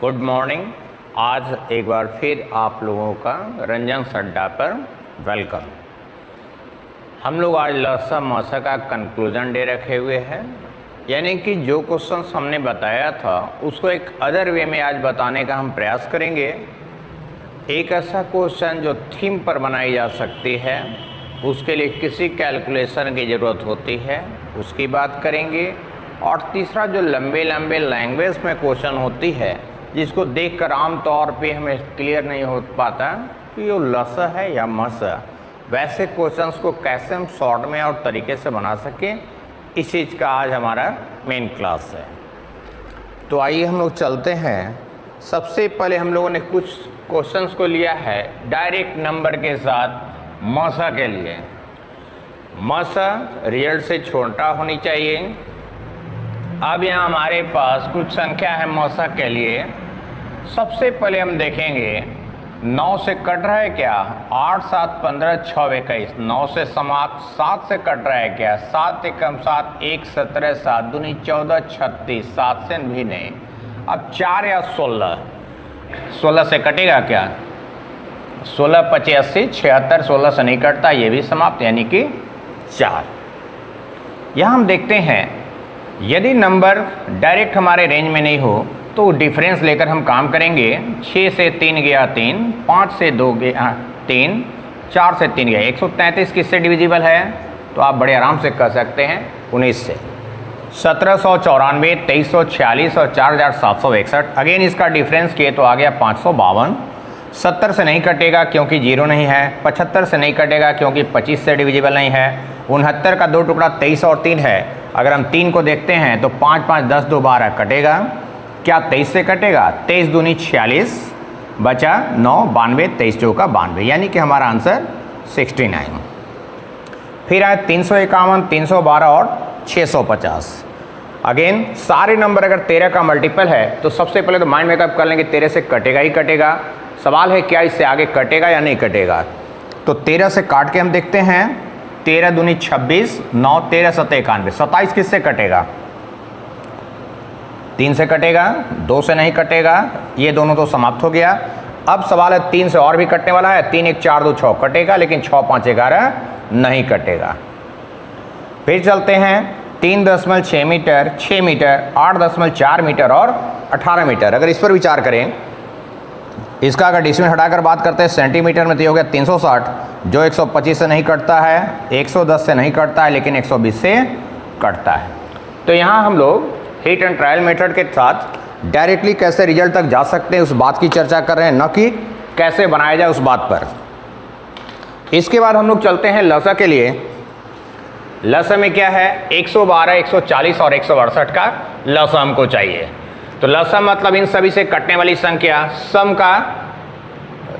Good morning. आज एक बार फिर आप लोगों का रंजन अड्डा पर वेलकम। हम लोग आज लसा मसा का कंक्लूजन डे रखे हुए हैं, यानी कि जो क्वेश्चंस हमने बताया था उसको एक अदर वे में आज बताने का हम प्रयास करेंगे। एक ऐसा क्वेश्चन जो थीम पर बनाई जा सकती है, उसके लिए किसी कैलकुलेशन की ज़रूरत होती है, उसकी बात करेंगे। और तीसरा जो लंबे लंबे लैंग्वेज में क्वेश्चन होती है, जिसको देखकर आम तौर पे हमें क्लियर नहीं हो पाता कि ये लसा है या मसा, वैसे क्वेश्चंस को कैसे हम शॉर्ट में और तरीके से बना सकें, इस चीज़ का आज हमारा मेन क्लास है। तो आइए हम लोग चलते हैं। सबसे पहले हम लोगों ने कुछ क्वेश्चंस को लिया है डायरेक्ट नंबर के साथ मसा के लिए। मसा रिजल्ट से छोटा होनी चाहिए। अब यहाँ हमारे पास कुछ संख्या है मौसा के लिए। सबसे पहले हम देखेंगे 9 से कट रहा है क्या, 8 7 15 6 21, 9 से समाप्त। 7 से कट रहा है क्या, 7 एकम 7 1 17 7 दूनी 14 36, 7 से भी नहीं। अब 4 या 16, 16 से कटेगा क्या, 16 25 80 76, 16 से नहीं कटता, ये भी समाप्त, यानी कि 4। यहाँ हम देखते हैं यदि नंबर डायरेक्ट हमारे रेंज में नहीं हो तो डिफरेंस लेकर हम काम करेंगे। 6 से 3 गया 3, 5 से 2 गया 3, 4 से 3 गया। 133 किससे डिविजिबल है, तो आप बड़े आराम से कह सकते हैं 19 से। 1794, 2346 और 4761। अगेन इसका डिफरेंस किए तो आ गया 552। 70 से नहीं कटेगा क्योंकि 0 नहीं है। 75 से नहीं कटेगा क्योंकि 25 से डिविजिबल नहीं है। 69 का 2 टुकड़ा 23 और 3 है। अगर हम 3 को देखते हैं तो 5 5 10 2 12 कटेगा। क्या 23 से कटेगा, 23 दूनी 46, बचा 9 92, 23 चौका 92, यानी कि हमारा आंसर 69। फिर आए 351, 312 और 650। अगेन सारे नंबर अगर 13 का मल्टीपल है तो सबसे पहले तो माइंड मेकअप कर लेंगे 13 से कटेगा ही कटेगा। सवाल है क्या इससे आगे कटेगा या नहीं कटेगा। तो 13 से काट के हम देखते हैं। 13 दूनी 26, 9 13 7 91, 27 किससे कटेगा, 3 से कटेगा, 2 से नहीं कटेगा, ये दोनों तो समाप्त हो गया। अब सवाल है 3 से और भी कटने वाला है। 3 1 4 2 6 कटेगा, लेकिन 6 5 11 नहीं कटेगा। फिर चलते हैं 3.6 मीटर, 6 मीटर, 8.4 मीटर और 18 मीटर। अगर इस पर विचार करें, इसका अगर डिसीमल हटाकर बात करते हैं सेंटीमीटर में तो ये हो गया 360, जो 125 से नहीं कटता है, 110 से नहीं कटता है, लेकिन 120 से कटता है। तो यहाँ हम लोग हिट एंड ट्रायल मेथड के साथ डायरेक्टली कैसे रिजल्ट तक जा सकते हैं उस बात की चर्चा कर रहे हैं, न कि कैसे बनाया जाए उस बात पर। इसके बाद हम लोग चलते हैं लसा के लिए। लसा में क्या है, 112, 140 और 168 का लसा हमको चाहिए। तो लसा मतलब इन सभी से कटने वाली संख्या। सम का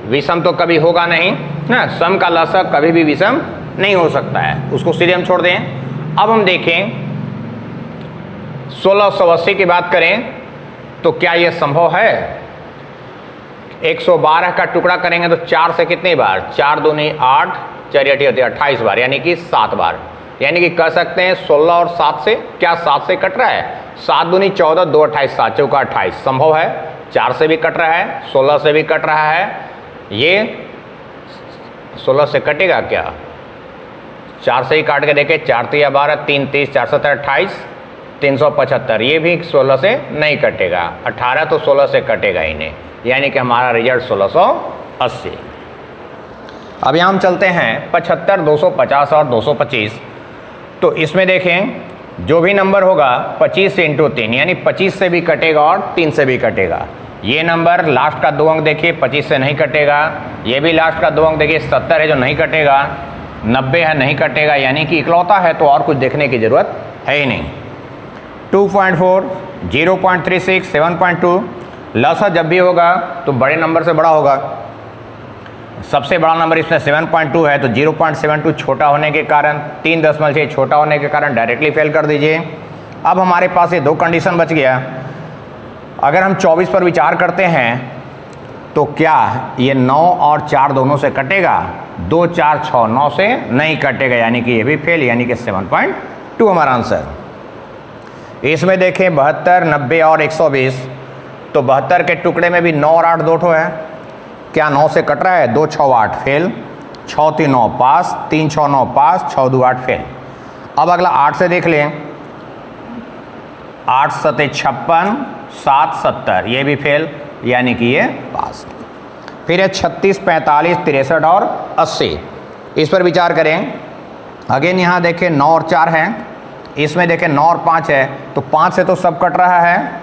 विषम तो कभी होगा नहीं ना, सम का लसा कभी भी विषम नहीं हो सकता है, उसको सीधे हम छोड़ दें। अब हम देखें 1680 की बात करें तो क्या यह संभव है। 112 का टुकड़ा करेंगे तो 4 से कितनी बार, 4 दूनी 8, 4 8 होती है 28 बार, यानी कि 7 बार। यानी कि कह सकते हैं 16 और 7 से, क्या 7 से कट रहा है, 7 दूनी 14, 2 28, 7 चौका 28, संभव है। 4 से भी कट रहा है, 16 से भी कट रहा है। ये 16 से कटेगा क्या, 4 से ही काट के देखे, 4 3 12, 3 30, 4 7 28, 375, ये भी 16 से नहीं कटेगा। 18 तो 16 से कटेगा ही नहीं, यानी कि हमारा रिजल्ट 1680। अब यहाँ हम चलते हैं 75, 250 और 225। तो इसमें देखें जो भी नंबर होगा 25 से इंटू 3, यानी 25 से भी कटेगा और 3 से भी कटेगा। ये नंबर लास्ट का 2 अंक देखिए 25 से नहीं कटेगा। ये भी लास्ट का 2 अंक देखिए 70 है जो नहीं कटेगा, 90 है नहीं कटेगा, यानी कि इकलौता है तो और कुछ देखने की ज़रूरत है ही नहीं। 2.4, 0.36, 7.2। लसा जब भी होगा तो बड़े नंबर से बड़ा होगा। सबसे बड़ा नंबर इसमें 7.2 है, तो 0.72 छोटा होने के कारण, 3.6 छोटा होने के कारण डायरेक्टली फेल कर दीजिए। अब हमारे पास ये 2 कंडीशन बच गया। अगर हम 24 पर विचार करते हैं तो क्या ये 9 और 4 दोनों से कटेगा, 2 4 6 9 से नहीं कटेगा, यानी कि ये भी फेल, यानी कि 7.2 हमारा आंसर। इसमें देखें 72, 90 और 120। तो 72 के टुकड़े में भी 9 और 8 दो ठो है। क्या 9 से कट रहा है? 2 6 8 फेल, 6 3 9 पास, 3 6 9 पास, 6 2 8 फेल। अब अगला 8 से देख लें, 8 7 56, 7 70, ये भी फेल, यानी कि ये पास। फिर है 36 45 63 और 80, इस पर विचार करें। अगेन यहाँ देखें 9 और 4 है, इसमें देखें 9 और 5 है, तो 5 से तो सब कट रहा है।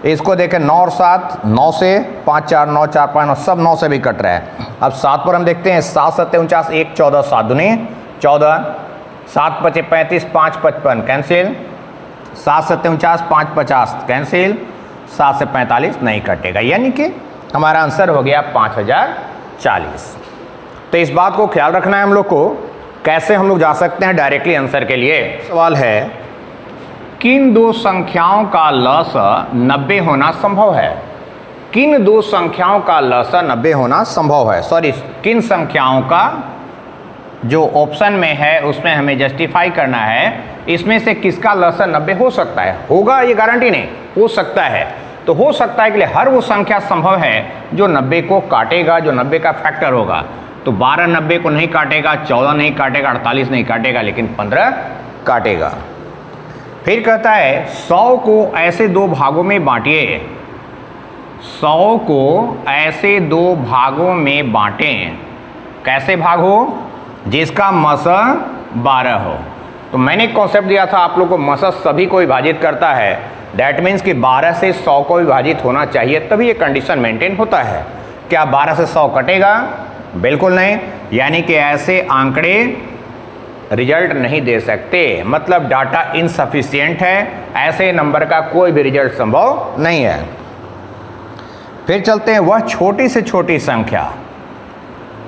इसको देखें 9 और 7, 9 से 5 4 9 4 5 9, सब 9 से भी कट रहा है। अब 7 पर हम देखते हैं, 7 7 49, 1 14, 7 दूनी 14, 7 5 35, 5 55 कैंसिल, 7 7 49, 5 50 कैंसिल, 7 से 45 नहीं कटेगा, यानी कि हमारा आंसर हो गया 5040। तो इस बात को ख्याल रखना है हम लोग को। कैसे हम लोग जा सकते हैं डायरेक्टली आंसर के लिए? सवाल है, किन दो संख्याओं का लसा 90 होना संभव है? किन दो संख्याओं का लसा 90 होना संभव है? सॉरी, किन संख्याओं का, जो ऑप्शन में है उसमें हमें जस्टिफाई करना है, इसमें से किसका लसा 90 हो सकता है? होगा ये गारंटी नहीं, हो सकता है। तो हो सकता है के लिए हर वो संख्या संभव है जो 90 को काटेगा, जो 90 का फैक्टर होगा। तो 12 90 को नहीं काटेगा, 14 नहीं काटेगा, 48 नहीं काटेगा, लेकिन 15 काटेगा। फिर कहता है 100 को ऐसे दो भागों में बांटिए, 100 को ऐसे दो भागों में बांटें। कैसे भाग हो? जिसका मसा 12 हो। तो मैंने एक कॉन्सेप्ट दिया था आप लोग को, मसा सभी को विभाजित करता है, दैट मीन्स कि 12 से 100 को विभाजित होना चाहिए, तभी ये कंडीशन मेंटेन होता है। क्या 12 से 100 कटेगा? बिल्कुल नहीं, यानी कि ऐसे आंकड़े रिजल्ट नहीं दे सकते, मतलब डाटा इनसफिशिएंट है, ऐसे नंबर का कोई भी रिजल्ट संभव नहीं है। फिर चलते हैं, वह छोटी से छोटी संख्या,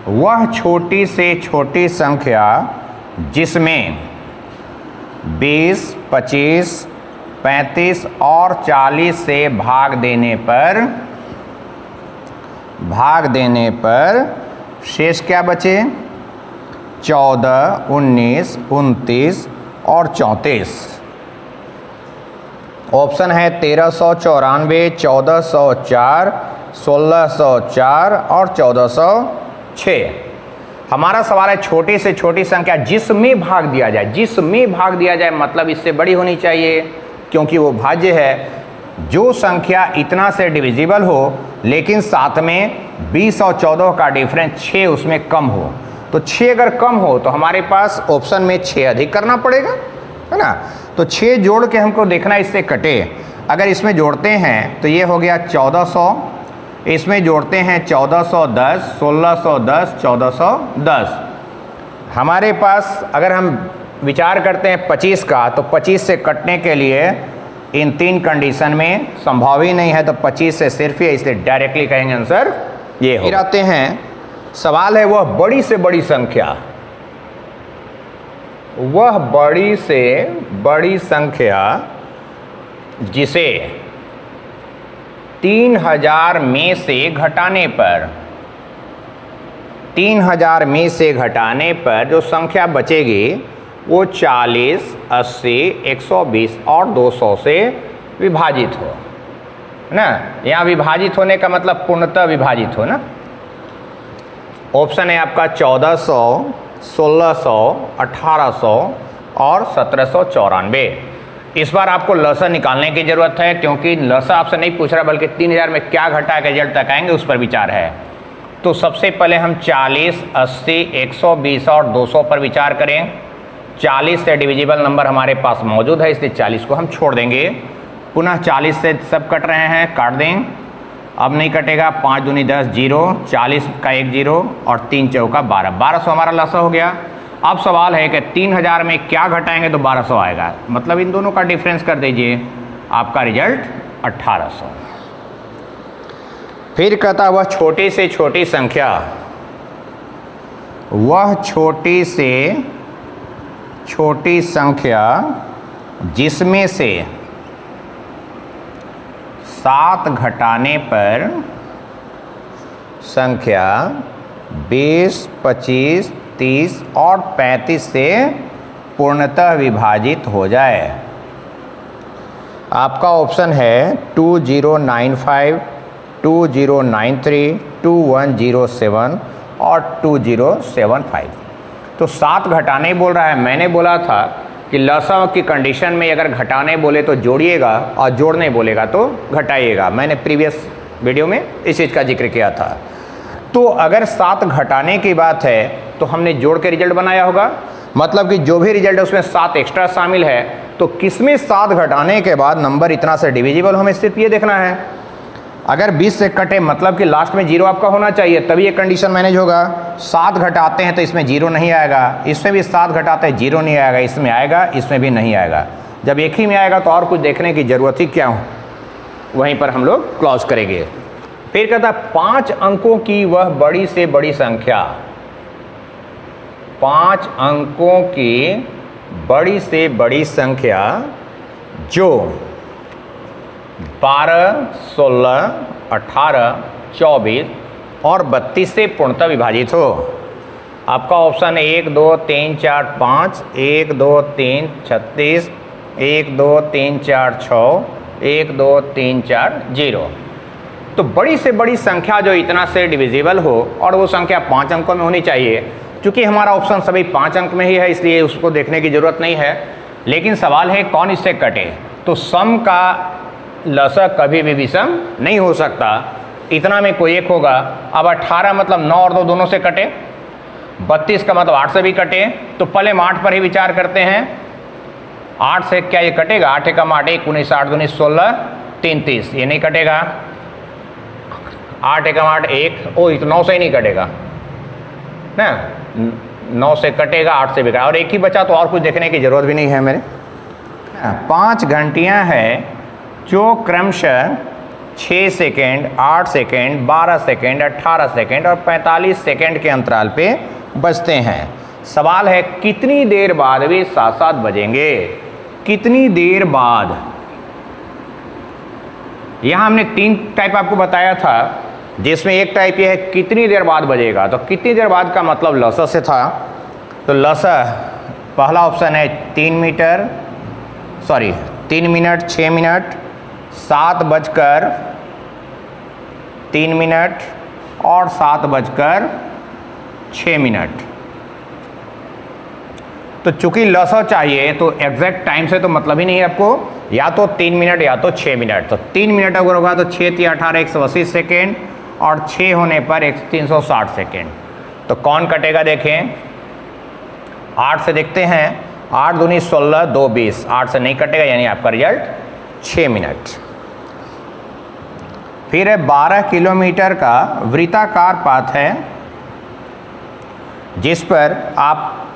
वह छोटी से छोटी संख्या जिसमें 20 25 35 और 40 से भाग देने पर शेष क्या बचे? 14 19 29 और 34। ऑप्शन है 1394, 1404, 1604 और 1406। हमारा सवाल है छोटी से छोटी संख्या जिसमें भाग दिया जाए, जिसमें भाग दिया जाए मतलब इससे बड़ी होनी चाहिए, क्योंकि वो भाज्य है। जो संख्या इतना से डिविजिबल हो लेकिन साथ में 20 और 14 का डिफरेंस 6 उसमें कम हो, तो 6 अगर कम हो तो हमारे पास ऑप्शन में 6 अधिक करना पड़ेगा, है ना। तो 6 जोड़ के हमको देखना इससे कटे। अगर इसमें जोड़ते हैं तो ये हो गया 1400, इसमें जोड़ते हैं 1410, 1610, 1410। हमारे पास अगर हम विचार करते हैं 25 का, तो 25 से कटने के लिए इन 3 कंडीशन में संभव ही नहीं है, तो 25 से सिर्फ ही, इसलिए डायरेक्टली कहेंगे आंसर ये हो। फिर आते हैं, सवाल है वह बड़ी से बड़ी संख्या, वह बड़ी से बड़ी संख्या जिसे 3000 में से घटाने पर, 3000 में से घटाने पर जो संख्या बचेगी वो 40, 80, 120 और 200 से विभाजित हो, ना। यहाँ विभाजित होने का मतलब पूर्णतः विभाजित हो ना। ऑप्शन है आपका 1400, 1600, 1800 और 1794। इस बार आपको लसा निकालने की जरूरत है, क्योंकि लसा आपसे नहीं पूछ रहा बल्कि 3000 में क्या घटा के रिजल्ट तक आएंगे उस पर विचार है। तो सबसे पहले हम 40, 80, 120 और 200 पर विचार करें। 40 से डिविजिबल नंबर हमारे पास मौजूद है, इसलिए 40 को हम छोड़ देंगे। पुनः 40 से सब कट रहे हैं, काट दें। अब नहीं कटेगा, 5 दूनी 10, 0, 40 का 1 0 और 3 चौका 12, 1200 हमारा लसा हो गया। अब सवाल है कि 3000 में क्या घटाएंगे तो 1200 आएगा, मतलब इन दोनों का डिफरेंस कर दीजिए, आपका रिजल्ट 1800। फिर कहता वह छोटी से छोटी संख्या, वह छोटी से छोटी संख्या जिसमें से 7 घटाने पर संख्या 20, 25, 30 और 35 से पूर्णतः विभाजित हो जाए। आपका ऑप्शन है 2095, 2093, 2107 और 2075। तो 7 घटाने बोल रहा है। मैंने बोला था कि लसा की कंडीशन में अगर घटाने बोले तो जोड़िएगा और जोड़ने बोलेगा तो घटाइएगा। मैंने प्रीवियस वीडियो में इस चीज़ का जिक्र किया था। तो अगर 7 घटाने की बात है तो हमने जोड़ के रिजल्ट बनाया होगा, मतलब कि जो भी रिजल्ट है उसमें 7 एक्स्ट्रा शामिल है। तो किसमें 7 घटाने के बाद नंबर इतना से डिविजिबल, हमें सिर्फ ये देखना है। अगर 20 से कटे मतलब कि लास्ट में 0 आपका होना चाहिए, तभी ये कंडीशन मैनेज होगा। 7 घटाते हैं तो इसमें 0 नहीं आएगा, इसमें भी 7 घटाते हैं 0 नहीं आएगा, इसमें आएगा, इसमें भी नहीं आएगा। जब एक ही में आएगा तो और कुछ देखने की ज़रूरत ही क्या हो, वहीं पर हम लोग क्लोज करेंगे। फिर कहता है 5 अंकों की वह बड़ी से बड़ी संख्या, 5 अंकों की बड़ी से बड़ी संख्या जो 12, 16, 18, 24 और 32 से पूर्णतः विभाजित हो। आपका ऑप्शन है 1, 2, 3, 4, 5, 1, 2, 3, 36, 1, 2, 3, 4, 6, 1, 2, 3, 4, 0। तो बड़ी से बड़ी संख्या जो इतना से डिविजिबल हो और वो संख्या 5 अंकों में होनी चाहिए। चूँकि हमारा ऑप्शन सभी 5 अंक में ही है, इसलिए उसको देखने की ज़रूरत नहीं है। लेकिन सवाल है कौन इससे कटे, तो सम का लसा कभी भी विषम नहीं हो सकता। इतना में कोई एक होगा। अब 18 मतलब 9 और 2 दोनों से कटे, 32 का मतलब 8 से भी कटे। तो पहले हम 8 पर ही विचार करते हैं। 8 से क्या ये कटेगा? 8 एकम 8, 1, 19, 8, 19, 16, 3, 30, ये नहीं कटेगा। 8 एकम 8, 1, ओ तो 9 से ही नहीं कटेगा ना, 9 से कटेगा, 8 से भी कटेगा, और एक ही बचा तो और कुछ देखने की जरूरत भी नहीं है मेरे। 5 घंटियाँ हैं जो क्रमशः 6 सेकेंड, 8 सेकेंड, 12 सेकेंड, 18 सेकेंड और 45 सेकेंड के अंतराल पे बजते हैं। सवाल है कितनी देर बाद वे साथ साथ बजेंगे, कितनी देर बाद। यहाँ हमने 3 टाइप आपको बताया था, जिसमें एक टाइप ये है कितनी देर बाद बजेगा। तो कितनी देर बाद का मतलब लसा से था। तो लसा पहला ऑप्शन है 3 मिनट, 6 मिनट, 7:03 और 7:06। तो चूंकि लसा चाहिए तो एग्जैक्ट टाइम से तो मतलब ही नहीं है आपको, या तो 3 मिनट या तो 6 मिनट। तो 3 मिनट अगर होगा तो 6 × 18 180 सेकेंड और 6 होने पर 360 सेकेंड। तो कौन कटेगा देखें, 8 से देखते हैं। 8 दूनी 16, 2 20, 8 से नहीं कटेगा, यानी आपका रिजल्ट 6 मिनट। फिर है 12 किलोमीटर का वृत्ताकार पाथ है, जिस पर आप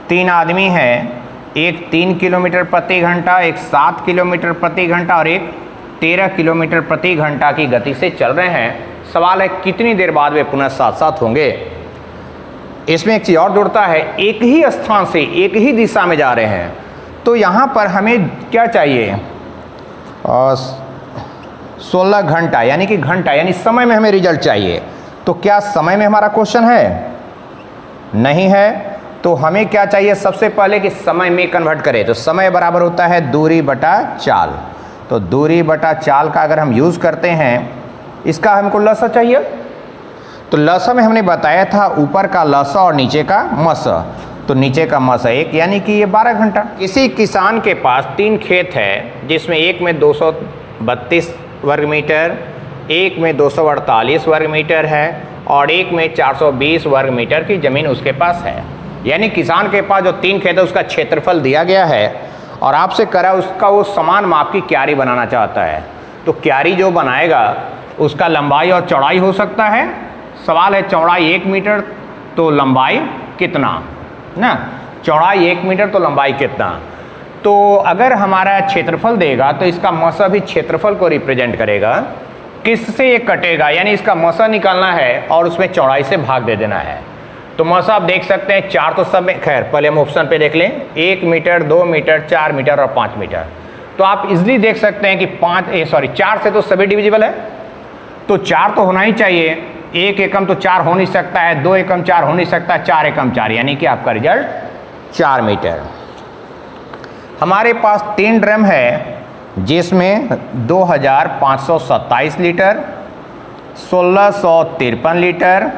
3 आदमी हैं, एक 3 किलोमीटर प्रति घंटा, एक 7 किलोमीटर प्रति घंटा और एक 13 किलोमीटर प्रति घंटा की गति से चल रहे हैं। सवाल है कितनी देर बाद वे पुनः साथ साथ होंगे। इसमें एक चीज़ और जुड़ता है, एक ही स्थान से एक ही दिशा में जा रहे हैं। तो यहाँ पर हमें क्या चाहिए, 16 घंटा, यानी कि घंटा यानी समय में हमें रिजल्ट चाहिए। तो क्या समय में हमारा क्वेश्चन है? नहीं है। तो हमें क्या चाहिए सबसे पहले कि समय में कन्वर्ट करें। तो समय बराबर होता है दूरी बटा चाल। तो दूरी बटा चाल का अगर हम यूज़ करते हैं, इसका हमको लसा चाहिए। तो लसा में हमने बताया था ऊपर का लसा और नीचे का मसा। तो नीचे का मसा 1, यानी कि ये 12 घंटा। किसी किसान के पास 3 खेत है, जिसमें एक में 232 वर्ग मीटर, एक में 248 वर्ग मीटर है और एक में 420 वर्ग मीटर की ज़मीन उसके पास है। यानी किसान के पास जो 3 खेत है उसका क्षेत्रफल दिया गया है और आपसे करा उसका वो समान माप की क्यारी बनाना चाहता है। तो क्यारी जो बनाएगा उसका लंबाई और चौड़ाई हो सकता है। सवाल है चौड़ाई 1 मीटर तो लंबाई कितना ना, चौड़ाई 1 मीटर तो लंबाई कितना। तो अगर हमारा क्षेत्रफल देगा तो इसका मसा भी क्षेत्रफल को रिप्रेजेंट करेगा। किससे ये कटेगा, यानी इसका मसा निकालना है और उसमें चौड़ाई से भाग दे देना है। तो मसा आप देख सकते हैं 4 तो सब में, खैर पहले हम ऑप्शन पे देख लें, 1 मीटर, 2 मीटर, 4 मीटर और 5 मीटर। तो आप इजिली देख सकते हैं कि 4 से तो सभी डिविजिबल है, तो 4 तो होना ही चाहिए। 1 एकम तो 4 हो नहीं सकता है, 2 एकम 4 हो नहीं सकता, 4 एकम 4, यानी कि आपका रिजल्ट 4 मीटर। हमारे पास 3 ड्रम है जिसमें 2527 लीटर, 1653 लीटर,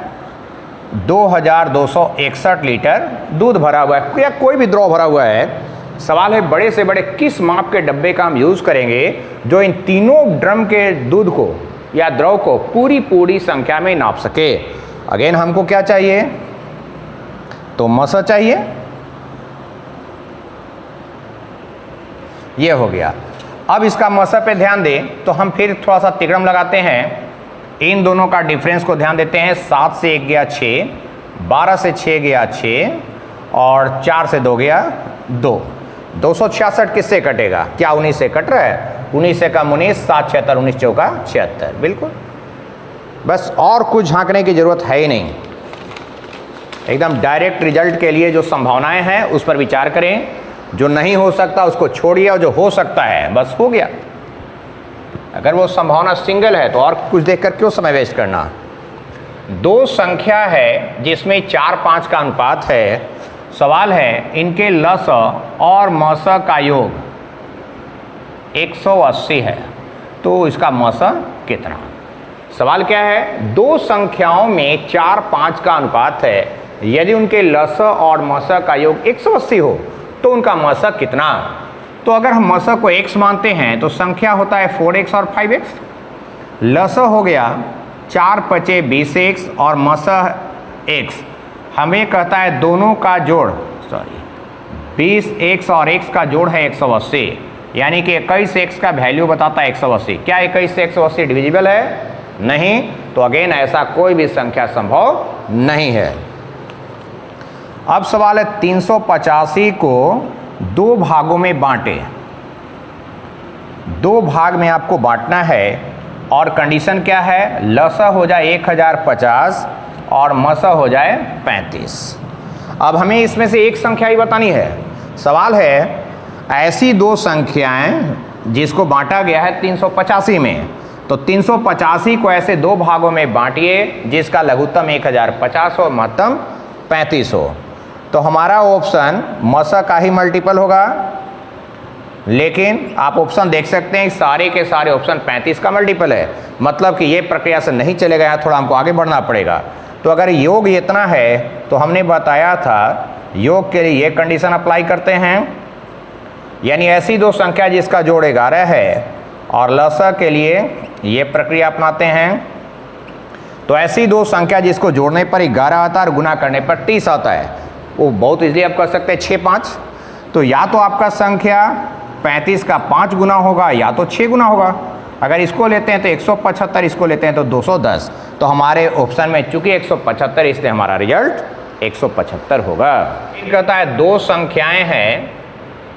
2261 लीटर दूध भरा हुआ है या कोई भी द्रव भरा हुआ है। सवाल है बड़े से बड़े किस माप के डब्बे का हम यूज करेंगे जो इन तीनों ड्रम के दूध को या द्रव को पूरी संख्या में नाप सके। अगेन हमको क्या चाहिए, तो मसा चाहिए, ये हो गया। अब इसका मसा पे ध्यान दें तो हम फिर थोड़ा सा तिकड़म लगाते हैं। इन दोनों का डिफरेंस को ध्यान देते हैं। 7 से 1 गया 6, 12 से 6 गया 6 और 4 से 2 गया 2। 266 किससे कटेगा? क्या 19 से कट रहा है? 19 से कम 19, 7 76, 19 चौका 76, बिल्कुल। बस और कुछ झांकने की जरूरत है ही नहीं। एकदम डायरेक्ट रिजल्ट के लिए जो संभावनाएं हैं उस पर विचार करें। जो नहीं हो सकता उसको छोड़िए और जो हो सकता है बस हो गया। अगर वो संभावना सिंगल है तो और कुछ देखकर क्यों समय वेस्ट करना। दो संख्या है जिसमें 4 5 का अनुपात है। सवाल है इनके लस और मस का योग 180 है, तो इसका मस कितना? सवाल क्या है, दो संख्याओं में 4 5 का अनुपात है। यदि उनके लस और मस का योग 180 हो तो उनका मस कितना? तो अगर हम मस को x मानते हैं तो संख्या होता है 4x और 5x। लस हो गया 4 5 20x और मस x। हमें कहता है दोनों का जोड़ 20x और x का जोड़ है 180, यानी कि 21x का वैल्यू बताता है 180। क्या 21 से 180 डिविजिबल है? नहीं। तो अगेन ऐसा कोई भी संख्या संभव नहीं है। अब सवाल है 385 को 2 भागों में बांटे। 2 भाग में आपको बांटना है और कंडीशन क्या है, लसा हो जाए 1050 और मसा हो जाए 35। अब हमें इसमें से एक संख्या ही बतानी है। सवाल है ऐसी 2 संख्याएं जिसको बांटा गया है 385 में, तो 385 को ऐसे 2 भागों में बांटिए जिसका लघुत्तम 1050 और महत्तम 35 हो। तो हमारा ऑप्शन मसा का ही मल्टीपल होगा, लेकिन आप ऑप्शन देख सकते हैं सारे के सारे ऑप्शन 35 का मल्टीपल है। मतलब कि ये प्रक्रिया से नहीं चलेगा, यहाँ थोड़ा हमको आगे बढ़ना पड़ेगा। तो अगर योग इतना है तो हमने बताया था योग के लिए ये कंडीशन अप्लाई करते हैं, यानी ऐसी 2 संख्या जिसका जोड़ 11 है और लसा के लिए ये प्रक्रिया अपनाते हैं। तो ऐसी 2 संख्या जिसको जोड़ने पर 11 आता है और गुना करने पर 30 आता है, वो बहुत इजीली आप कर सकते हैं 6 5। तो या तो आपका संख्या 35 का 5 गुना होगा या तो 6 गुना होगा। अगर इसको लेते हैं तो 175, इसको लेते हैं तो 210। तो हमारे ऑप्शन में चूंकि 175, इसलिए हमारा रिजल्ट 175 होगा। कहता है 2 संख्याएं हैं,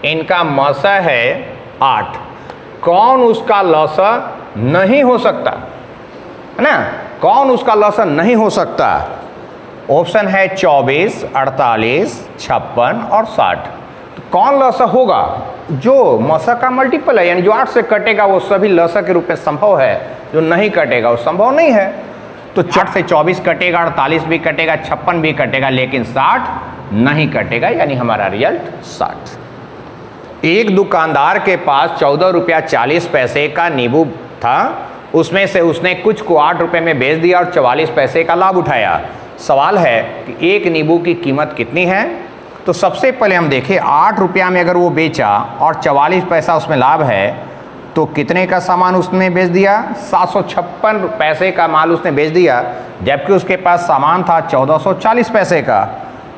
इनका मसा है 8, कौन उसका लसा नहीं हो सकता, है ना? कौन उसका लसा नहीं हो सकता? ऑप्शन है 24, 48, 56 और 60। तो कौन लसा होगा? जो मसा का मल्टीपल है, यानी जो 8 से कटेगा वो सभी लसा के रूप में संभव है, जो नहीं कटेगा वो संभव नहीं है। तो 8 से 24 कटेगा, 48 भी कटेगा, 56 भी कटेगा, लेकिन 60 नहीं कटेगा, यानी हमारा रिजल्ट 60। एक दुकानदार के पास 14 रुपया 40 पैसे का नींबू था, उसमें से उसने कुछ को 8 रुपये में बेच दिया और 44 पैसे का लाभ उठाया। सवाल है कि एक नींबू की कीमत कितनी है? तो सबसे पहले हम देखें 8 रुपया में अगर वो बेचा और 44 पैसा उसमें लाभ है तो कितने का सामान उसने बेच दिया? 756 पैसे का माल उसने बेच दिया, जबकि उसके पास सामान था 1440 पैसे का।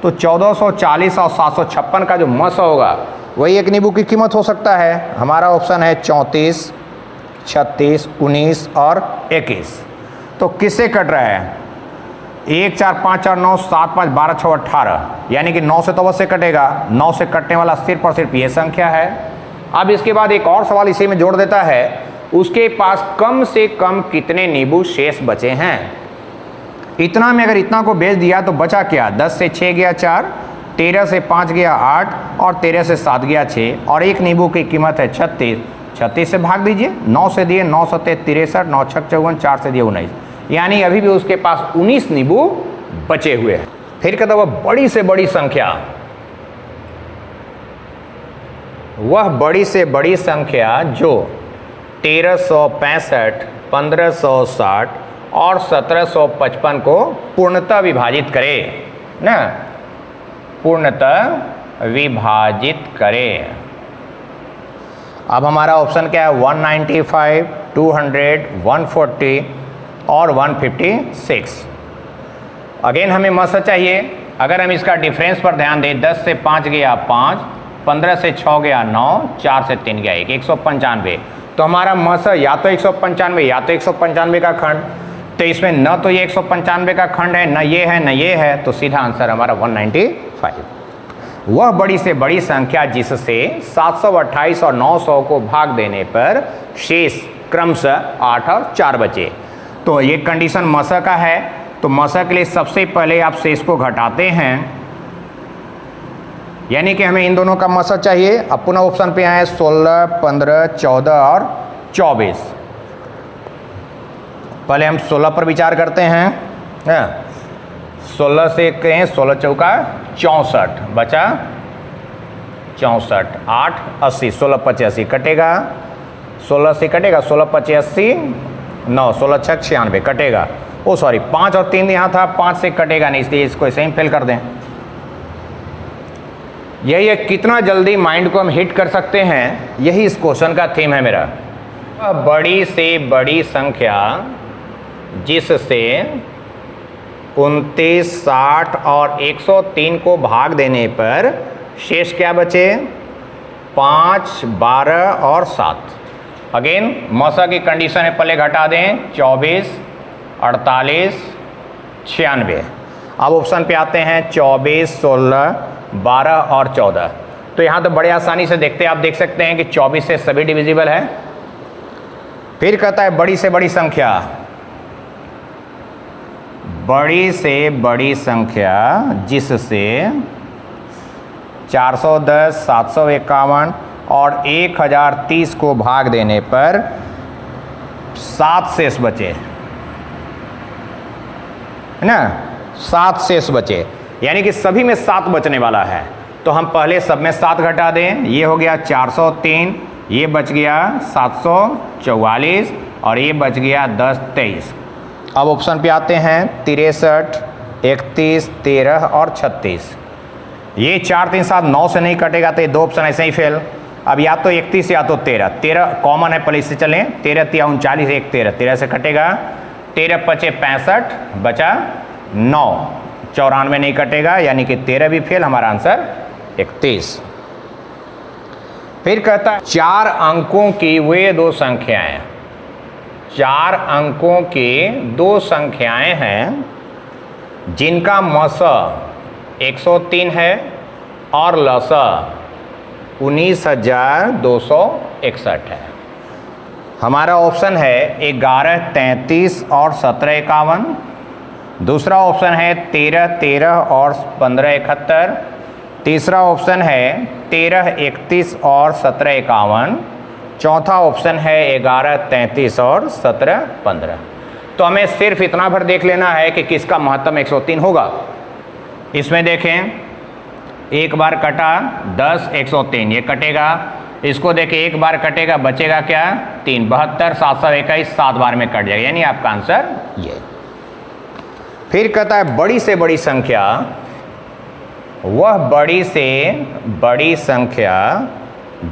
तो 1440 और 756 का जो मसा होगा वही एक नींबू की कीमत हो सकता है। हमारा ऑप्शन है 34, 36, 19 और 21। तो किससे कट रहा है? 1 4 5 4 9 7 5 12 6 18, यानी कि 9 से तो अवश्य कटेगा। 9 से कटने वाला सिर्फ और सिर्फ ये संख्या है। अब इसके बाद एक और सवाल इसी में जोड़ देता है, उसके पास कम से कम कितने नींबू शेष बचे हैं? इतना में अगर इतना को बेच दिया तो बचा क्या? 10 से 6 गया 4, 13 से 5 गया 8 और 13 से 7 गया 6 और एक नींबू की कीमत है 36। 36 से भाग दीजिए, 9 से दिए 9 7 63, 9 6 54, 4 से दिए 19, यानी अभी भी उसके पास 19 नींबू बचे हुए हैं। फिर कहता हुआ बड़ी से बड़ी संख्या वह बड़ी से बड़ी संख्या जो 1365, 1560 और 1755 को पूर्णतः विभाजित करे ना, पूर्णतः विभाजित करे। अब हमारा ऑप्शन क्या है? 195, 200, 140 और 156। अगेन हमें मसा चाहिए। अगर हम इसका डिफरेंस पर ध्यान दें, 10 से 5 गया 5, 15 से 6 गया 9, 4 से 3 गया 1, 195। तो हमारा मसा या तो 195 या तो 195 का खंड, तो इसमें न तो ये 195 का खंड है, न ये है, न ये है, तो सीधा आंसर हमारा 195। वह बड़ी से बड़ी संख्या जिससे 728 और 900 को भाग देने पर शेष क्रमशः 8 और 4 बचे। तो ये कंडीशन मसा का है। तो मसा के लिए सबसे पहले आप शेष को घटाते हैं, यानी कि हमें इन दोनों का मसा चाहिए। अब पुनः ऑप्शन पे आए 16, 15, 14 और 24। पहले हम 16 पर विचार करते हैं। 16 से कहें 16 चौका 64, बचा 64, 8 80, 16 85 कटेगा, 16 से कटेगा, 16 25 80, 9, 16 6 96 कटेगा। ओ सॉरी, 5 और 3 यहाँ था, 5 से कटेगा नहीं, इसलिए इसको ऐसे ही फेल कर दें। यही है कितना जल्दी माइंड को हम हिट कर सकते हैं, यही इस क्वेश्चन का थीम है मेरा। बड़ी से बड़ी संख्या जिससे 29, 60 और 103 को भाग देने पर शेष क्या बचे? 5, 12 और 7। अगेन मौसा की कंडीशन है, पहले घटा दें 24, 48, 96। अब ऑप्शन पे आते हैं 24, 16, 12 और 14। तो यहाँ तो बड़े आसानी से देखते हैं, आप देख सकते हैं कि 24 से सभी डिविजिबल है। फिर कहता है बड़ी से बड़ी संख्या, बड़ी से बड़ी संख्या जिससे 410, 751 और 1030 को भाग देने पर 7 शेष बचे, है ना, 7 शेष बचे, यानी कि सभी में 7 बचने वाला है। तो हम पहले सब में 7 घटा दें, ये हो गया 403, ये बच गया 744 और ये बच गया 10, 23। अब ऑप्शन पे आते हैं 63, 31, 13 और 36। ये 4, 3, 7, 9 से नहीं कटेगा, तो ये 2 ऑप्शन ऐसे ही फेल। अब या तो 31 या तो 13, 13 कॉमन है, पहले इससे चलें। 13 3 39, 1 13, 13 से कटेगा, 13 5 65, बचा 9, 94 नहीं कटेगा, यानी कि 13 भी फेल, हमारा आंसर 31। फिर कहता है 4 अंकों की वे 2 संख्याएं, 4 अंकों की 2 संख्याएं हैं जिनका मस 103 है और लस 19,261 है। हमारा ऑप्शन है 11, 33 और 17, 51। दूसरा ऑप्शन है 13, 13 और 15, 71। तीसरा ऑप्शन है 13, 31 और 17, 51। चौथा ऑप्शन है 11, 33 और 17, 15। तो हमें सिर्फ इतना भर देख लेना है कि किसका महत्तम 103 होगा। इसमें देखें, एक बार कटा 10, 103, ये कटेगा। इसको देखें, एक बार कटेगा, बचेगा क्या? 3, 72, 721, 7 बार में कट जाएगा, यानी आपका आंसर ये। फिर कहता है बड़ी से बड़ी संख्या, वह बड़ी से बड़ी संख्या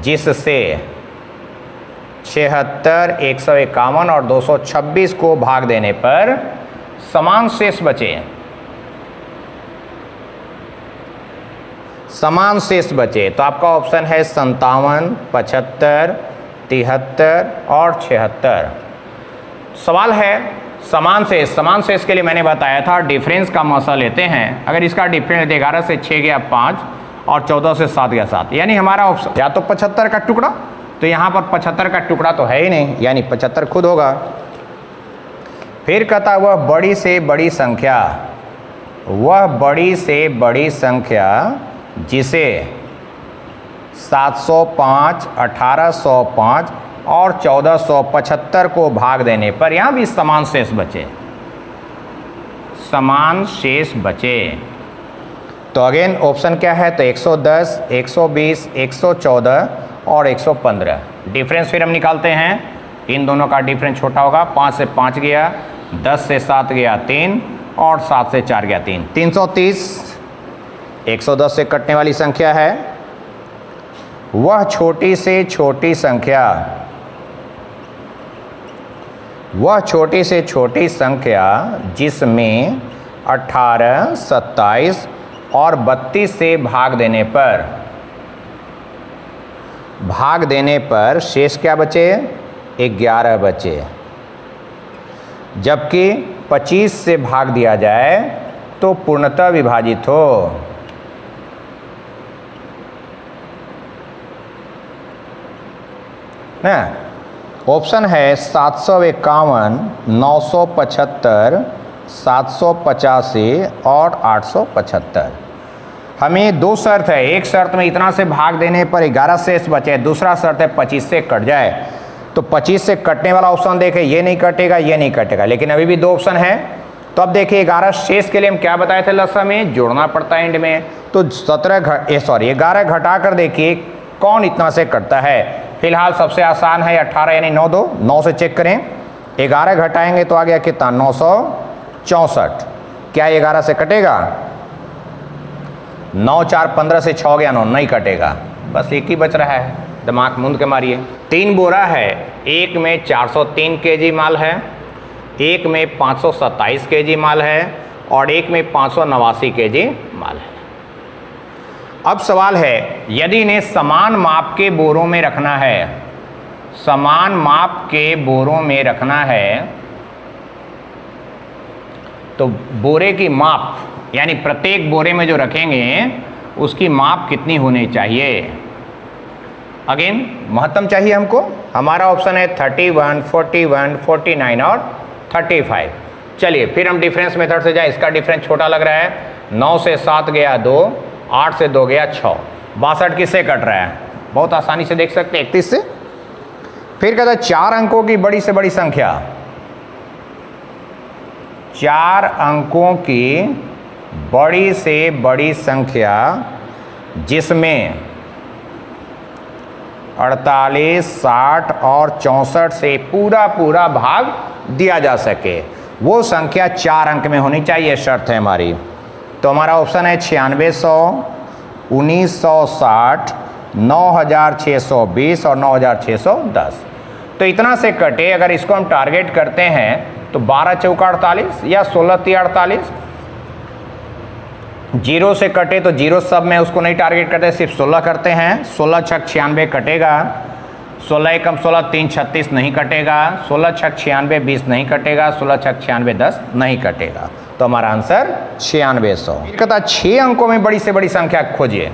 जिससे 76, 151 और 226 को भाग देने पर समान शेष बचे, समान शेष बचे। तो आपका ऑप्शन है 57, 75, 73 और 76। सवाल है समान शेष। समान शेष के लिए मैंने बताया था डिफरेंस का मौसा लेते हैं। अगर इसका डिफरेंस 11 से 6 गया 5 और 14 से 7 गया 7, यानी हमारा ऑप्शन या तो 75 का टुकड़ा, तो यहाँ पर 75 का टुकड़ा तो है ही नहीं, यानी 75 खुद होगा। फिर कहता वह बड़ी से बड़ी संख्या, वह बड़ी से बड़ी संख्या जिसे 705, 1805 और 1475 को भाग देने पर यहाँ भी समान शेष बचे, समान शेष बचे। तो अगेन ऑप्शन क्या है, तो 110, 120, 114 और 115। डिफरेंस फिर हम निकालते हैं, इन दोनों का डिफरेंस छोटा होगा। 5 से 5 गया, 10 से 7 गया 3 और 7 से 4 गया 3। 330 110 से कटने वाली संख्या है। वह छोटी से छोटी संख्या, वह छोटी से छोटी संख्या जिसमें 18, 27 और 32 से भाग देने पर शेष क्या बचे, 11 बचे। जबकि 25 से भाग दिया जाए तो पूर्णतः विभाजित हो। ना ऑप्शन है 751, 975, 785 और 875। हमें दो शर्त है, एक शर्त में इतना से भाग देने पर 11 शेष बचे, दूसरा शर्त है 25 से कट जाए। तो 25 से कटने वाला ऑप्शन देखें, ये नहीं कटेगा, ये नहीं कटेगा, लेकिन अभी भी दो ऑप्शन है। तो अब देखिए 11 शेष के लिए हम क्या बताए थे लसा में, जोड़ना पड़ता है एंड में। तो 11 घटा कर देखिए कौन इतना से कटता है। फिलहाल सबसे आसान है 18 यानी 9 2, 9 से चेक करें। 11 घटाएंगे तो आ गया कितना, 964। क्या 11 से कटेगा, 9 4 15 से 6 गया 9, नहीं कटेगा। बस एक ही बच रहा है, दिमाग मूंद के मारिए। 3 बोरा है, एक में 403 केजी माल है, एक में 527 केजी माल है और एक में 589 केजी माल है। अब सवाल है, यदि इन्हें समान माप के बोरों में रखना है, समान माप के बोरों में रखना है, तो बोरे की माप यानी प्रत्येक बोरे में जो रखेंगे उसकी माप कितनी होनी चाहिए। अगेन महत्तम चाहिए हमको, हमारा ऑप्शन है 31, 41, 49 और 35। चलिए फिर हम डिफरेंस मेथड से जाए। इसका डिफरेंस छोटा लग रहा है, 9 से 7 गया 2, 8 से 2 गया 6, 62 किससे कट रहा है, बहुत आसानी से देख सकते हैं 31 से। फिर कहता है 4 अंकों की बड़ी से बड़ी संख्या, 4 अंकों की बड़ी से बड़ी संख्या जिसमें 48, 60 और 64 से पूरा पूरा भाग दिया जा सके, वो संख्या 4 अंक में होनी चाहिए, शर्त है हमारी। तो हमारा ऑप्शन है 9600, 1960, 9620 और 9610। तो इतना से कटे, अगर इसको हम टारगेट करते हैं तो 12 चौका 48 या 16 तिया 48। जीरो से कटे तो जीरो सब में उसको नहीं टारगेट करते, सिर्फ 16 करते हैं। 16 छक 96 कटेगा, 16 एकम 16 3 36 नहीं कटेगा, 16 छक 96 20 नहीं कटेगा, 16 छक 96 10 नहीं कटेगा। तो हमारा आंसर 9600। कहता 6 अंकों में बड़ी से बड़ी संख्या खोजिए।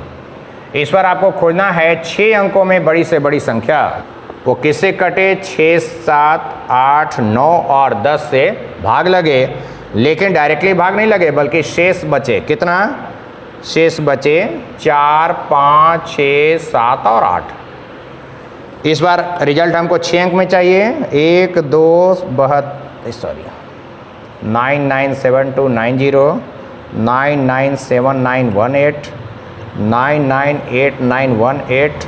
इस बार आपको खोजना है 6 अंकों में बड़ी से बड़ी संख्या। वो किससे कटे, 6, 7, 8, 9 और 10 से भाग लगे, लेकिन डायरेक्टली भाग नहीं लगे बल्कि शेष बचे। कितना शेष बचे, 4, 5, 6, 7 और 8। इस बार रिजल्ट हमको 6 अंक में चाहिए। 1 2 997290, 997918, 998918,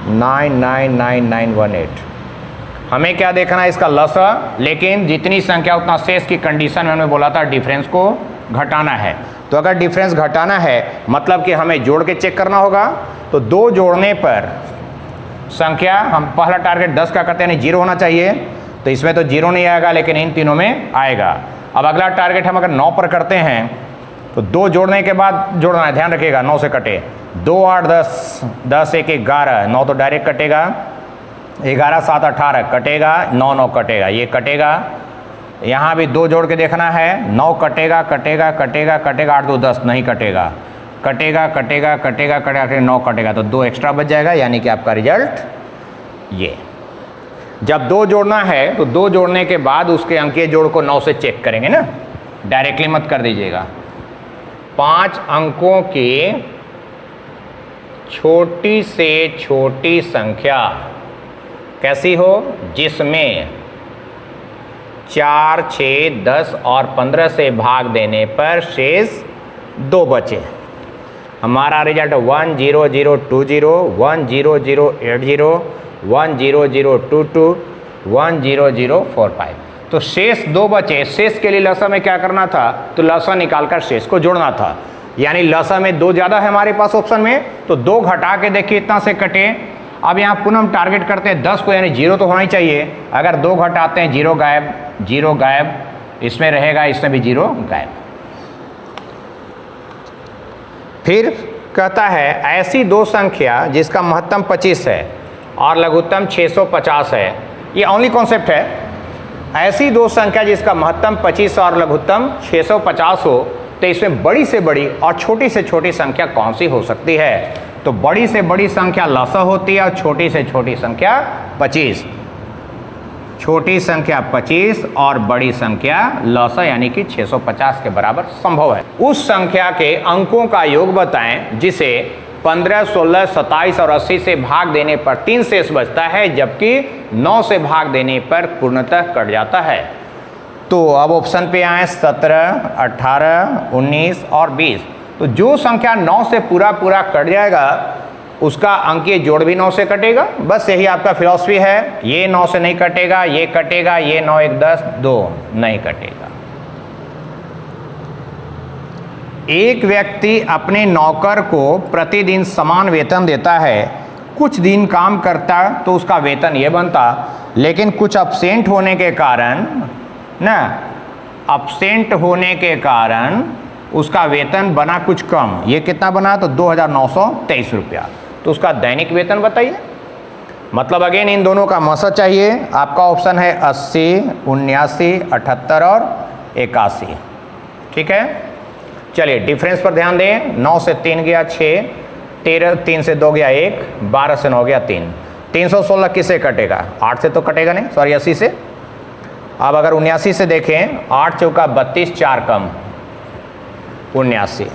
999918। हमें क्या देखना है, इसका लसा, लेकिन जितनी संख्या उतना शेष की कंडीशन में हमने बोला था डिफरेंस को घटाना है। तो अगर डिफरेंस घटाना है मतलब कि हमें जोड़ के चेक करना होगा। तो 2 जोड़ने पर संख्या, हम पहला टारगेट 10 का करते हैं, नहीं 0 होना चाहिए, तो इसमें तो 0 नहीं आएगा लेकिन इन तीनों में आएगा। अब अगला टारगेट हम अगर 9 पर करते हैं तो 2 जोड़ने के बाद जोड़ना है, ध्यान रखिएगा 9 से कटे। 2 8 10, 10 1 11, 9 तो डायरेक्ट कटेगा, 11 7 18 कटेगा, 9 9 कटेगा, ये कटेगा। यहाँ भी 2 जोड़ के देखना है, 9 कटेगा कटेगा कटेगा कटेगा, 8 2 10 नहीं कटेगा, कटेगा कटेगा कटेगा कटेगा, 9 कटेगा, तो 2 एक्स्ट्रा बच जाएगा, यानी कि आपका रिजल्ट ये। जब 2 जोड़ना है तो 2 जोड़ने के बाद उसके अंकीय जोड़ को 9 से चेक करेंगे ना, डायरेक्टली मत कर दीजिएगा। 5 अंकों की छोटी से छोटी संख्या कैसी हो, जिसमें 4, 6, 10 और 15 से भाग देने पर शेष 2 बचे। हमारा रिजल्ट 10020, 10080, 10022, 10045। तो शेष 2 बचे। शेष के लिए लसा में क्या करना था, तो लसा निकालकर शेष को जोड़ना था। यानी लसा में 2 ज़्यादा है हमारे पास ऑप्शन में, तो 2 घटा के देखिए इतना से कटे। अब यहाँ पुनः हम टारगेट करते हैं 10 को, यानी 0 तो होना ही चाहिए। अगर 2 घटाते हैं 0 गायब, 0 गायब, इसमें रहेगा, इसमें भी 0 गायब। फिर कहता है ऐसी 2 संख्या जिसका महत्तम 25 है और लघुत्तम 650 है। ये ओनली कॉन्सेप्ट है। ऐसी 2 संख्या जिसका महत्तम 25 और लघुत्तम 650 हो, तो इसमें बड़ी से बड़ी और छोटी से छोटी संख्या कौन सी हो सकती है। तो बड़ी से बड़ी संख्या लसा होती है और छोटी से छोटी संख्या 25। छोटी संख्या 25 और बड़ी संख्या लसा यानी कि 650 के बराबर संभव है। उस संख्या के अंकों का योग बताएं जिसे 15, 16, 27 और 80 से भाग देने पर 3 शेष बचता है, जबकि 9 से भाग देने पर पूर्णतः कट जाता है। तो अब ऑप्शन पे आए 17, 18, 19 और 20। तो जो संख्या 9 से पूरा कट जाएगा उसका अंकीय जोड़ भी 9 से कटेगा। बस यही आपका फिलॉसफी है। ये 9 से नहीं कटेगा, ये कटेगा, ये 9 1 10 2 नहीं कटेगा। एक व्यक्ति अपने नौकर को प्रतिदिन समान वेतन देता है। कुछ दिन काम करता तो उसका वेतन ये बनता, लेकिन कुछ एब्सेंट होने के कारण उसका वेतन बना कुछ कम। ये कितना बना, तो 2923 रुपया। तो उसका दैनिक वेतन बताइए। मतलब अगेन इन दोनों का मसा चाहिए। आपका ऑप्शन है 80, 79, 78 और 81। ठीक है, चलिए डिफरेंस पर ध्यान दें। 9 से 3 गया 6, 13, 3 से 2 गया 1, 12 से 9 गया 3। 316 किससे कटेगा, 8 से तो कटेगा नहीं, सॉरी 80 से। अब अगर 79 से देखें, 8 चौका 32, 4 कम 79।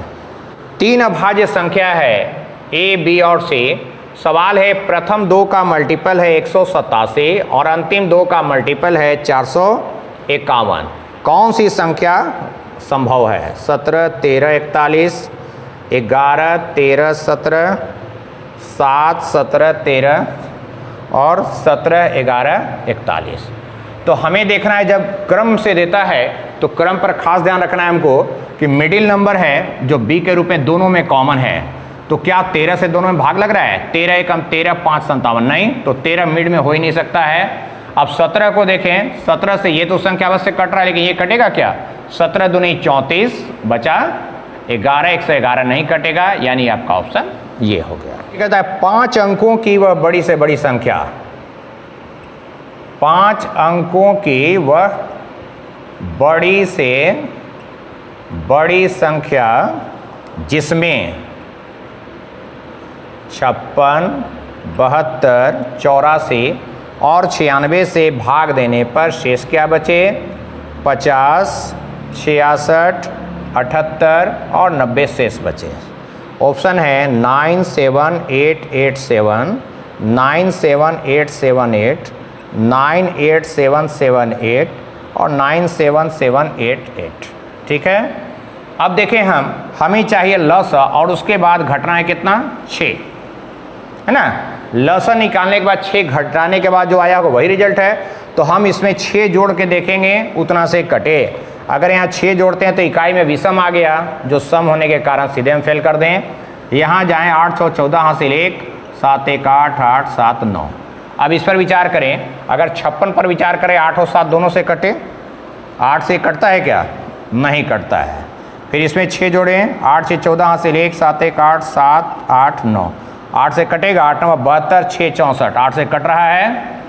3 अभाज्य संख्या है ए, बी और सी। सवाल है प्रथम 2 का मल्टीपल है 187 और अंतिम 2 का मल्टीपल है 451। कौन सी संख्या संभव है। 17, 13, 41, 11, 13, 17, 7, 17, 13 और 17, 11, 41। तो हमें देखना है जब क्रम से देता है तो क्रम पर खास ध्यान रखना है हमको कि मिडिल नंबर है जो बी के रूप में दोनों में कॉमन है। तो क्या 13 से दोनों में भाग लग रहा है, 13 एकम 13, 5 57, नहीं, तो 13 मिड में हो ही नहीं सकता है। अब 17 को देखें, 17 से ये तो संख्या अवश्य कट रहा है, लेकिन ये कटेगा क्या, 17 दूनी 34 बचा 11, 111 नहीं कटेगा, यानी आपका ऑप्शन ये हो गया। कहता है 5 अंकों की वह बड़ी से बड़ी संख्या, 5 अंकों की वह बड़ी से बड़ी संख्या जिसमें 56, 72, 84 और 96 से भाग देने पर शेष क्या बचे, 50, 66, 78 और 90 शेष बचे। ऑप्शन है 97887, 97878, 98778 और 97788। ठीक है, अब देखें हमें चाहिए लसा और उसके बाद घटना है कितना, 6 है ना। लसा निकालने के बाद 6 घटाने के बाद जो आया होगा वही रिजल्ट है। तो हम इसमें 6 जोड़ के देखेंगे उतना से कटे। अगर यहाँ 6 जोड़ते हैं तो इकाई में विषम आ गया, जो सम होने के कारण सीधे हम फेल कर दें। यहाँ जाएं 8 6 14 हासिल 1, 7 1 8, 8 7 9। अब इस पर विचार करें, अगर 56 पर विचार करें, 8 और 7 दोनों से कटे, 8 से कटता है क्या, नहीं कटता है। फिर इसमें 6 जोड़ें, 8 से 14 हासिल 1, 7 1 8, 7 8 9, 8 से कटेगा, 8 9 72, 6 64, 8 से कट रहा है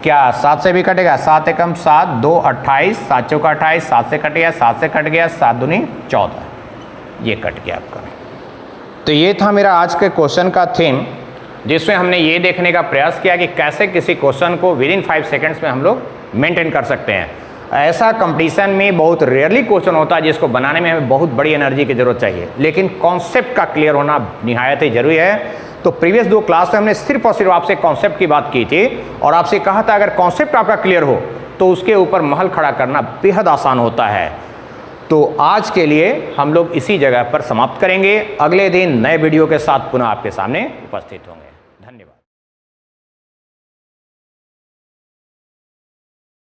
क्या, 7 से भी कटेगा, 7 एकम 7, 2 28, 7 चौका 28, 7 से कट गया, 7 से कट गया, 7 दूनी 14, ये कट गया आपका। तो ये था मेरा आज के क्वेश्चन का थीम, जिसमें हमने ये देखने का प्रयास किया कि कैसे किसी क्वेश्चन को विद इन 5 सेकेंड्स में हम लोग मेंटेन कर सकते हैं। ऐसा कंपटीशन में बहुत रेयरली क्वेश्चन होता है जिसको बनाने में हमें बहुत बड़ी एनर्जी की जरूरत चाहिए, लेकिन कॉन्सेप्ट का क्लियर होना निहायत ही जरूरी है। तो प्रीवियस 2 क्लास में हमने सिर्फ और सिर्फ आपसे कॉन्सेप्ट की बात की थी और आपसे कहा था अगर कॉन्सेप्ट आपका क्लियर हो तो उसके ऊपर महल खड़ा करना बेहद आसान होता है। तो आज के लिए हम लोग इसी जगह पर समाप्त करेंगे। अगले दिन नए वीडियो के साथ पुनः आपके सामने उपस्थित होंगे। धन्यवाद।